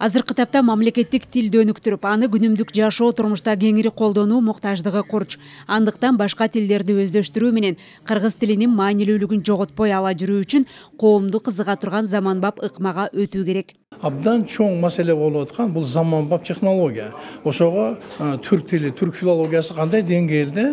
Азыркы тапта мамлекеттик тилди өнүктүрүп, аны күнүмдүк жашоо турмушта кеңири колдонуу муктаждыгы курч. Андыктан башка тилдерди өздөштүрүү менен кыргыз тилинин маанилүүлүгүн жоготпой ала жүрүү үчүн коомду кызыга турган заманбап ыкмага өтүү керек. Абдан чоң маселе болуп аткан бул заманбап технология. Ошого түрк тили, түрк филологиясы кандай деңгээлде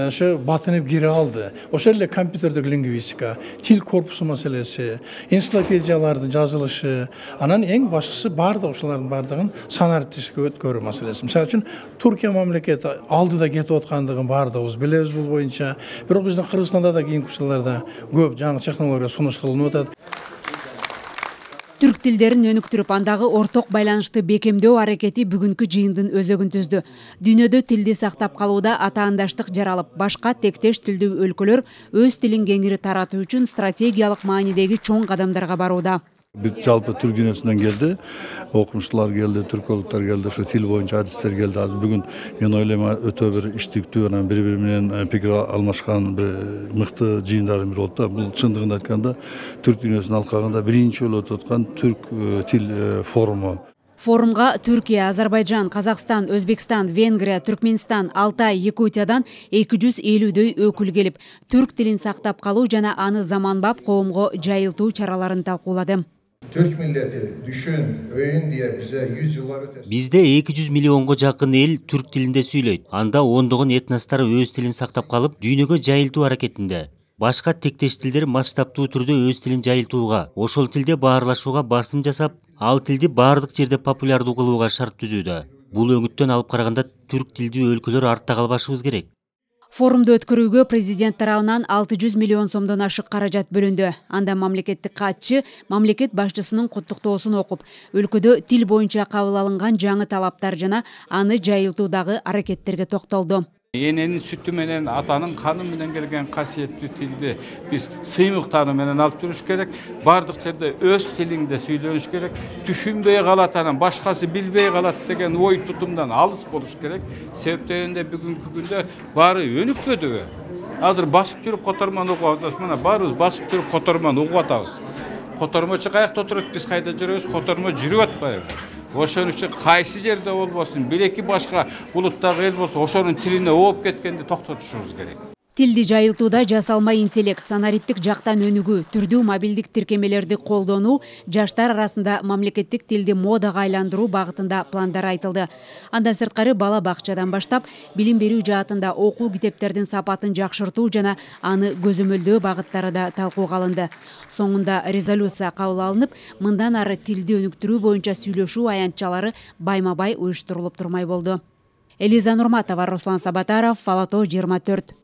ошо батынып кире алды. Ошол эле компьютердик лингвистика, тил корпусу маселеси, энциклопедиялардын жазылышы, анан эң башкысы бардык ушулардын бардыгын санариптешке өткөрүү маселеси. Мисалы үчүн Туркия мамлекети алдыда кетип аткандыгын бардыгыбыз билебиз бул боюнча. Бирок биздин Кыргызстанда да кийинки учурларда көп жаңы технология сунуш кылынып атат. Түрк тилдерин өнүктүрүп, андагы орток байланышты бекемдөө аракети бүгүнкү жыйындын өзөгүн түздү. Дүйнөдө тилди сактап калууда атаандаштык жаралып, башка тектеш тилдүү өлкөлөр өз тилин кеңири таратуу үчүн стратегиялык маанидеги чоң кадамдарга барууда. Бүт жалпы түрк дүйнөсүнөн келди, окумуштуулар келди, түркологдор келди, ошо тил боюнча адистер келди. Азыр бүгүн мен ойлойм өтө бир иштиктүү, анан бири-бири менен пикир алмашкан бир мыкты жыйындардын бири болду да. Бул чындыгын айтканда түрк дүйнөсүнүн алкагында биринчи жолу өтүп аткан түрк тил форуму. Форумга Түркия, Азербайджан, Казакстан, Өзбекстан, Венгрия, Түркменстан, Алтай, Якутиядан 250дөй өкүл келип, түрк тилин сактап калуу жана аны заманбап коомго жайылтуу чараларын талкуулады. Türk milleti düşün, öyün diye bize 100 yıllar ötesi. Бизде 200 миллионго жакын эл түрк тилинде сүйлөйт. Анда ондогон этностор өз тилин сактап калып, дүйнөгө жайылтуу аракетинде. Башка тектеш тилдер масштабтуу түрдө өз тилин жайылтууга, ошол тилде баарлашууга басым жасап, ал тилди баардык жерде популярдуу кылууга шарт түзүүдө. Бул өңүттөн алып караганда түрк тилдүү өлкөлөр артта калбашыбыз керек. Форумду өткөрүүгө президент тарабынан 600 миллион сомдон ашык каражат бөлүндү. Анда мамлекеттик катчы мамлекет башчысынын куттуктоосун окуп, өлкөдө тил боюнча кабыл алынган жаңы талаптар жана аны жайылтуудагы аракеттерге токтолду. Эненин сүтү менен, атанын каны менен келген касиеттүү тилди биз сыймыктары менен алып жүрүш керек. Бардык жерде өз тилиңде сүйлөнүш керек. Түшүнбөй калат, анан башкасы билбей калат деген ой тутумдан алыс болуш керек. Себептегенде бүгүнкү күндө баары өнүкпөдүбү. Азыр басып жүрүп котормон угуп атабыз. Мына баарыбыз басып жүрүп котормон угуп атабыз. Котормочу каякта отурат, биз кайда жүрөбүз, котормо жүрүп атпайбы? Ошон үчүн кайсы жерде болбосун, бир-эки башка улуттагы эл болсо, ошонун тилине ооп кеткенди токтотушубуз керек. Тилди жайылтууда жасалма интеллект, санариптик жактан өнүгүү, түрдүү мобилдик тиркемелерди колдонуу, жаштар арасында мамлекеттик тилди модага айландыруу багытында пландар айтылды. Андан сырткары бала бакчадан баштап, билим берүү жаатында окуу китептердин сапатын жакшыртуу жана аны көзөмөлдөө багыттары да талкууга алынды. Соңунда резолюция кабыл алынып, мындан ары тилди өнүктүрүү боюнча сүйлөшүү аянтчалары байма-бай уюштурулуп турмай болду. Элиза Нурматова, Руслан Сабатаров, Фалато 24.